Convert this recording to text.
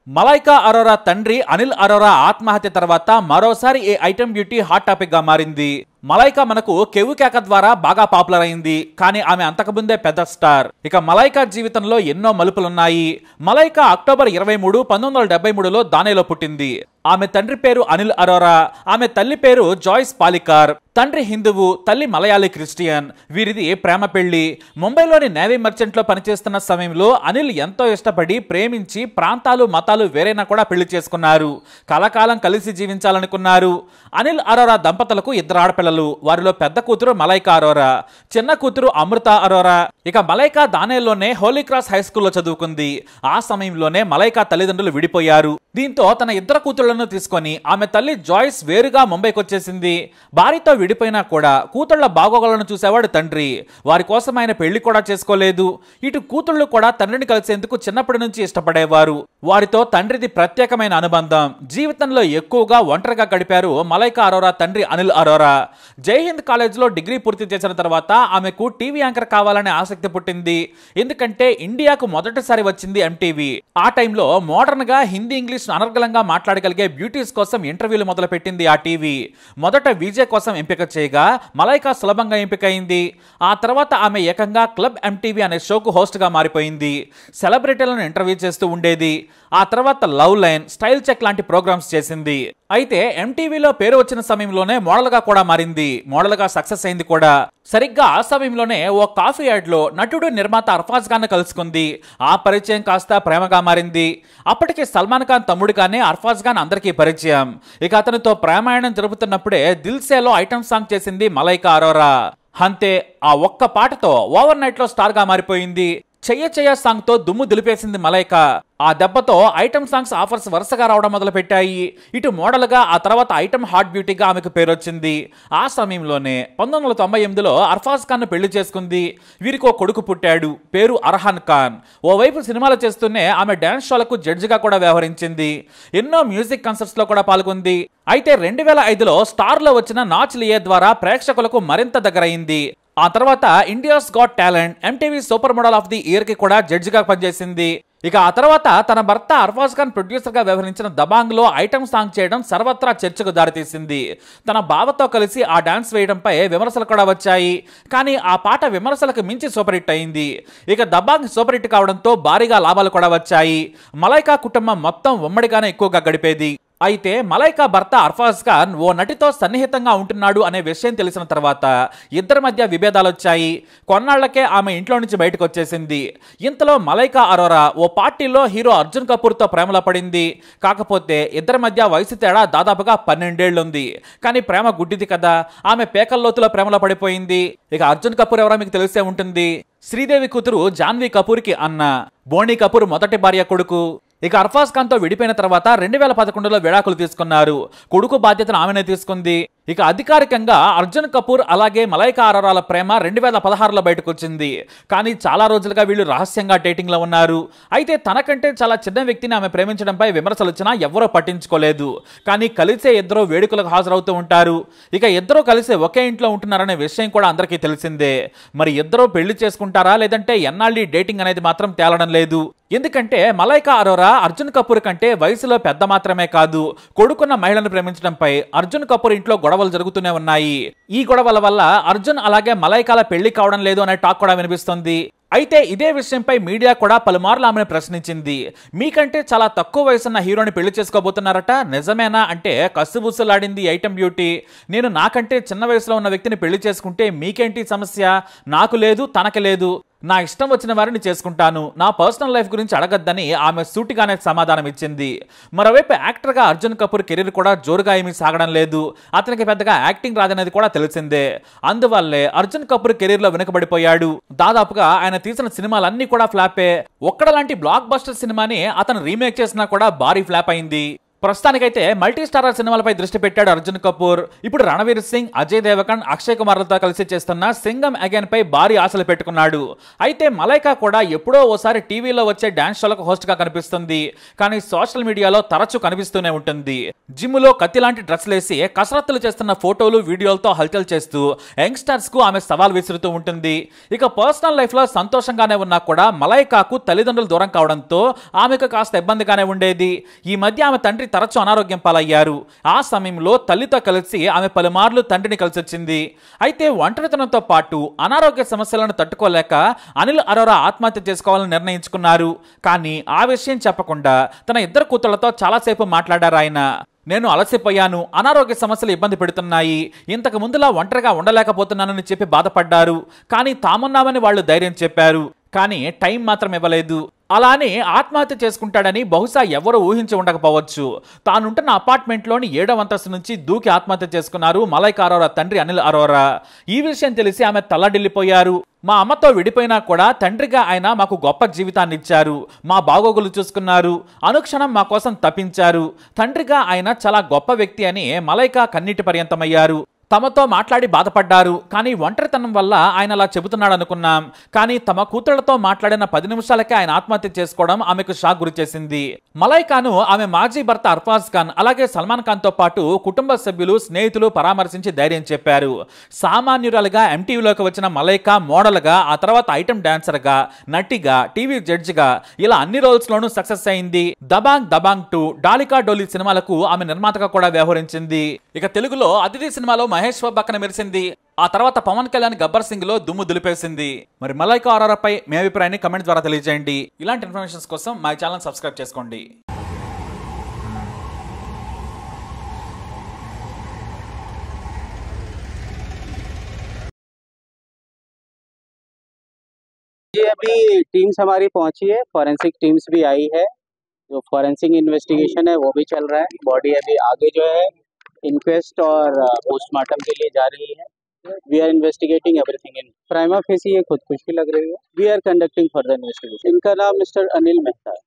మలైకా అరోరా తండ్రి అనిల్ అరోరా ఆత్మహత్య తర్వాత మరోసారి ఈ ఐటమ్ బ్యూటీ హాట్ టాపిక్ గా మారింది. మలైకా మనకు కెవ్వు కేక ద్వారా బాగా పాపులర్ అయింది, కానీ ఆమె అంతకుముందే పెద్ద స్టార్. ఇక మలైకా జీవితంలో ఎన్నో మలుపులున్నాయి. మలైకా అక్టోబర్ 23, 1973లో దానేలో పుట్టింది. ఆమె తండ్రి పేరు అనిల్ అరోరా, ఆమె తల్లి పేరు జాయిస్ పాలికార్. తండ్రి హిందువు, తల్లి మలయాళీ క్రిస్టియన్. వీరిది ప్రేమ పెళ్లి. ముంబైలోని నేవీ మర్చెంట్ లో పనిచేస్తున్న సమయంలో అనిల్ ఎంతో ఇష్టపడి ప్రేమించి ప్రాంతాలు మతాలు వేరైనా కూడా పెళ్లి చేసుకున్నారు. కలకాలం కలిసి జీవించాలనుకున్నారు. అనిల్ అరోరా దంపతులకు 2 ఆడపిల్లలు. వారిలో పెద్ద కూతురు మలైకా అరోరా, చిన్న కూతురు అమృత అరోరా. ఇక మలైకా దానేలోనే హోలీ క్రాస్ హై స్కూల్లో చదువుకుంది. ఆ సమయంలోనే మలైకా తల్లిదండ్రులు విడిపోయారు. దీంతో తన 2 కూతుళ్లను తీసుకొని ఆమె తల్లి జాయిస్ వేరుగా ముంబైకి వచ్చేసింది. భార్యతో విడిపోయినా కూడా కూతుళ్ల బాగోగులను చూసేవాడు తండ్రి. వారి కోసం ఆయన పెళ్లి కూడా చేసుకోలేదు. ఇటు కూతుళ్లు కూడా తండ్రిని కలిసేందుకు చిన్నప్పటి నుంచి ఇష్టపడేవారు. వారితో తండ్రిది ప్రత్యేకమైన అనుబంధం. జీవితంలో ఎక్కువగా ఒంటరిగా గడిపారు మలైకా అరోరా తండ్రి అనిల్ అరోరా. జై హింద్ కాలేజ్లో డిగ్రీ పూర్తి చేసిన తర్వాత ఆమెకు టీవీ యాంకర్ కావాలనే ఆసక్తి పుట్టింది. ఎందుకంటే ఇండియాకు మొదటిసారి వచ్చింది ఎంటీవీ. ఆ టైంలో మోడర్న్ గా హిందీ ఇంగ్లీష్ అనర్గళంగా మాట్లాడగలిగే బ్యూటీస్ కోసం ఇంటర్వ్యూలు మొదలు పెట్టింది ఆ టీవీ. మొదట విజయ్ కోసం ఎంపిక చేయగా మలైకా సులభంగా ఎంపికైంది. ఆ తర్వాత ఆమె ఏకంగా క్లబ్ ఎంటీవీ అనే షోకు హోస్ట్ గా మారిపోయింది. సెలబ్రిటీలను ఇంటర్వ్యూ చేస్తూ ఉండేది. ఆ తర్వాత లవ్ లైన్, స్టైల్ చెక్ లాంటి ప్రోగ్రామ్స్ చేసింది. అయితే ఎంటీవీలో పేరు వచ్చిన సమయంలోనే మోడల్ గా కూడా మారింది. మోడల్ గా సక్సెస్ అయింది కూడా. సరిగ్గా ఆ సమయంలోనే ఓ కాఫీ యాడ్ లో నటుడు నిర్మాత అర్ఫాజ్ ఖాన్ కలిసికుంది. ఆ పరిచయం కాస్త ప్రేమగా మారింది. అప్పటికి సల్మాన్ ఖాన్ తమ్ముడుగానే అర్ఫాజ్ ఖాన్ అందరికీ పరిచయం. ఇక అతనితో ప్రేమాయణం జరుపుతున్నప్పుడే దిల్ సేలో ఐటమ్ సాంగ్ చేసింది మలైకా అరోరా. అంతే, ఆ ఒక్క పాటతో ఓవర్ నైట్ లో స్టార్ గా మారిపోయింది. చెయ్య చెయ్య సాంగ్ తో దుమ్ము దులిపేసింది మలైకా. ఆ దెబ్బతో ఐటమ్ సాంగ్స్ ఆఫర్స్ వరుసగా రావడం మొదలు పెట్టాయి. ఇటు మోడల్ గా, ఆ తర్వాత ఐటమ్ హాట్ బ్యూటీగా ఆమెకు పేరొచ్చింది. ఆ సమయంలోనే 1998లో అర్ఫాజ్ ఖాన్ పెళ్లి చేసుకుంది. వీరికి ఓ కొడుకు పుట్టాడు. పేరు అర్హాన్ ఖాన్. ఓవైపు సినిమాలు చేస్తూనే ఆమె డాన్స్ షోలకు జడ్జిగా కూడా వ్యవహరించింది. ఎన్నో మ్యూజిక్ కన్సర్ట్స్ లో కూడా పాల్గొంది. అయితే 2005లో స్టార్ లో వచ్చిన నాచ్ లియే ద్వారా ప్రేక్షకులకు మరింత దగ్గరైంది. ఆ తర్వాత India's got talent, MTV super model of the year కి కూడా జడ్జిగా పనిచేసింది. ఇక ఆ తర్వాత తన భర్త అర్ఫాజ్ ఖాన్ ప్రొడ్యూసర్ గా వ్యవహరించిన దబాంగ్ లో ఐటమ్ సాంగ్ చేయడం సర్వత్రా చర్చకు దారితీసింది. తన బావతో కలిసి ఆ డాన్స్ వేయడంపై విమర్శలు కూడా వచ్చాయి. కానీ ఆ పాట విమర్శలకు మించి సూపర్ హిట్ అయింది. ఇక దబాంగ్ సూపర్ హిట్ కావడంతో భారీగా లాభాలు కూడా వచ్చాయి. మలైకా కుటుంబం మొత్తం ఉమ్మడిగానే ఎక్కువగా గడిపేది. అయితే మలైకా భర్త అర్ఫాజ్ ఖాన్ ఓ నటితో సన్నిహితంగా ఉంటున్నాడు అనే విషయం తెలిసిన తర్వాత ఇద్దరి మధ్య విభేదాలు వచ్చాయి. కొన్నాళ్లకే ఆమె ఇంట్లో నుంచి బయటకు వచ్చేసింది. ఇంతలో మలైకా అరోరా ఓ పార్టీలో హీరో అర్జున్ కపూర్ తో ప్రేమలో పడింది. కాకపోతే ఇద్దరి మధ్య వయసు తేడా దాదాపుగా 12 ఏళ్లుంది. కానీ ప్రేమ గుడ్డిది కదా, ఆమె పేకల్లోతులో ప్రేమలో పడిపోయింది. ఇక అర్జున్ కపూర్ ఎవరో మీకు తెలిసే ఉంటుంది. శ్రీదేవి కూతురు జాన్వీ కపూర్ కి అన్న, బోనీ కపూర్ మొదటి భార్య కొడుకు. ఇక అర్ఫాజ్ ఖాన్ తో విడిపోయిన తర్వాత 2011లో విడాకులు తీసుకున్నారు. కొడుకు బాధ్యతను ఆమెనే తీసుకుంది. ఇక అధికారికంగా అర్జున్ కపూర్ అలాగే మలైకా అరోరాల ప్రేమ 2016లో బయటకు వచ్చింది. కానీ చాలా రోజులుగా వీళ్ళు రహస్యంగా డేటింగ్ లో ఉన్నారు. అయితే తనకంటే చాలా చిన్న వ్యక్తిని ఆమె ప్రేమించడంపై విమర్శలు వచ్చినా ఎవరో పట్టించుకోలేదు. కానీ కలిసే ఇద్దరు వేడుకలకు హాజరవుతూ ఉంటారు. ఇక ఇద్దరు కలిసి ఒకే ఇంట్లో ఉంటున్నారనే విషయం కూడా అందరికీ తెలిసిందే. మరి ఇద్దరు పెళ్లి చేసుకుంటారా లేదంటే ఎన్నాళ్ళీ డేటింగ్ అనేది మాత్రం తేలడం లేదు. ఎందుకంటే మలైకా అరోరా అర్జున్ కపూర్ కంటే వయసులో పెద్ద మాత్రమే కాదు, కొడుకున్న మహిళను ప్రేమించడంపై అర్జున్ కపూర్ ఇంట్లో గొడవలు జరుగుతూనే ఉన్నాయి. ఈ గొడవల వల్ల అర్జున్ అలాగే మలైకాల పెళ్లి కావడం లేదు అనే టాక్ కూడా వినిపిస్తుంది. అయితే ఇదే విషయంపై మీడియా కూడా పలుమార్లు ఆమెను ప్రశ్నించింది. మీకంటే చాలా తక్కువ వయసున్న హీరోని పెళ్లి చేసుకోబోతున్నారట, నిజమేనా అంటే కస్సుబుస్సులాడింది ఐటమ్ బ్యూటీ. నేను నాకంటే చిన్న వయసులో ఉన్న వ్యక్తిని పెళ్లి చేసుకుంటే మీకేంటి సమస్య? నాకు లేదు, తనకి లేదు. నా ఇష్టం వచ్చిన వారిని చేసుకుంటాను. నా పర్సనల్ లైఫ్ గురించి అడగద్దని ఆమె సూటిగానే సమాధానం ఇచ్చింది. మరోవైపు యాక్టర్గా అర్జున్ కపూర్ కెరీర్ కూడా జోరుగా ఏమీ సాగడం లేదు. అతనికి పెద్దగా యాక్టింగ్ రాదనేది కూడా తెలిసిందే. అందువల్లే అర్జున్ కపూర్ కెరీర్ లో వెనుకబడిపోయాడు. దాదాపుగా ఆయన తీసిన సినిమాలన్నీ కూడా ఫ్లాపే. ఒక్కడలాంటి బ్లాక్ బస్టర్ సినిమాని అతను రీమేక్ చేసినా కూడా భారీ ఫ్లాప్ అయింది. ప్రస్తుతానికైతే మల్టీ స్టారర్ సినిమాలపై దృష్టి పెట్టాడు అర్జున్ కపూర్. ఇప్పుడు రణవీర్ సింగ్, అజయ్ దేవగన్, అక్షయ్ కుమార్లతో కలిసి చేస్తున్న సింగం అగైన్ పై భారీ ఆశలు పెట్టుకున్నాడు. అయితే మలైకా కూడా ఎప్పుడో ఓసారి టీవీలో వచ్చే డాన్స్ షోలకు హోస్ట్ గా కనిపిస్తుంది. కానీ సోషల్ మీడియాలో తరచూ కనిపిస్తూనే ఉంటుంది. జిమ్ లో కత్తి లాంటి డ్రెస్సులేసి కసరత్తులు చేస్తున్న ఫోటోలు, వీడియోలతో హల్చల్ చేస్తూ యంగ్స్టర్స్ కు ఆమె సవాల్ విసురుతూ ఉంటుంది. ఇక పర్సనల్ లైఫ్ లో సంతోషంగానే ఉన్నా కూడా మలైకాకు తల్లిదండ్రులు దూరం కావడంతో ఆమెకు కాస్త ఇబ్బందిగానే ఉండేది. ఈ మధ్య ఆమె తండ్రి తరచూ అనారోగ్యం పాలయ్యారు. ఆ సమయంలో తల్లితో కలిసి ఆమె పలుమార్లు తండ్రిని కలిసొచ్చింది. అయితే ఒంటరితనంతో పాటు అనారోగ్య సమస్యలను తట్టుకోలేక అనిల్ అరోరా ఆత్మహత్య చేసుకోవాలని నిర్ణయించుకున్నారు. కానీ ఆ విషయం చెప్పకుండా తన ఇద్దరు కూతుళ్లతో చాలాసేపు మాట్లాడారు ఆయన. నేను అలసిపోయాను, అనారోగ్య సమస్యలు ఇబ్బంది పెడుతున్నాయి, ఇంతకు ముందులా ఒంటరిగా ఉండలేకపోతున్నానని చెప్పి బాధపడ్డారు. కానీ తామున్నామని వాళ్ళు ధైర్యం చెప్పారు. కానీ టైం మాత్రం ఇవ్వలేదు. అలానే ఆత్మహత్య చేసుకుంటాడని బహుశా ఎవరు ఊహించి ఉండకపోవచ్చు. తానుంటున్న అపార్ట్మెంట్లోని 7వ అంతస్తు నుంచి దూకి ఆత్మహత్య చేసుకున్నారు మలైకా అరోరా తండ్రి అనిల్ అరోరా. ఈ విషయం తెలిసి ఆమె తల్లడిల్లిపోయారు. మా అమ్మతో విడిపోయినా కూడా తండ్రిగా ఆయన మాకు గొప్ప జీవితాన్ని ఇచ్చారు, మా బాగోగులు చూసుకున్నారు, అనుక్షణం మా కోసం తపించారు. తండ్రిగా ఆయన చాలా గొప్ప వ్యక్తి అని మలైకా కన్నీటి పర్యంతమయ్యారు. తమతో మాట్లాడి బాధపడ్డారు. కానీ ఒంటరితనం వల్ల ఆయన అలా చెబుతున్నాడు అనుకున్నాం. కానీ తమ కూతుళ్లతో మాట్లాడిన 10 నిమిషాలకే ఆయన ఆత్మహత్య చేసుకోవడం ఆమెకు షాక్ గురి చేసింది. మలైకాను ఆమె మాజీ భర్త అర్ఫాజ్ ఖాన్, అలాగే సల్మాన్ ఖాన్ తో పాటు కుటుంబ సభ్యులు, స్నేహితులు పరామర్శించి ధైర్యం చెప్పారు. సామాన్యురాలుగా ఎంటీవీలోకి వచ్చిన మలైకా మోడల్గా, ఆ తర్వాత ఐటమ్ డాన్సర్గా, నటిగా, టీవీ జడ్జిగా ఇలా అన్ని రోల్స్ లోనూ సక్సెస్ అయింది. దబాంగ్ దబాంగ్ 2, డాలికా డోలీ సినిమాలకు ఆమె నిర్మాతగా కూడా వ్యవహరించింది. ఇక తెలుగులో అతిథి సినిమాలో మహేష్ బాబు పక్కన మెరిసింది. ఆ తర్వాత పవన్ కళ్యాణ్ గబ్బర్ సింగ్ లో దుమ్ము దులిపేసింది. మరి మలైకా అరోరాపై మీ అభిప్రాయాన్ని కమెంట్ ద్వారా తెలియజేయండి. ఇలాంటి ఇన్ఫర్మేషన్స్ కోసం మా ఛానల్ సబ్స్క్రైబ్ చేసుకోండి. ये अभी टीम्स हमारी पहुंची है, फॉरेंसिक टीम्स भी आई है, जो फॉरेंसिक इन्वेस्टिगेशन है वो भी चल रहा है। बॉडी अभी आगे जो है इंक्वेस्ट और पोस्टमार्टम के लिए जा रही है। We are investigating everything in prima facie ये खुदकुशी लग रही है। We are conducting further investigation. इनका नाम मिस्टर अनिल मेहता है।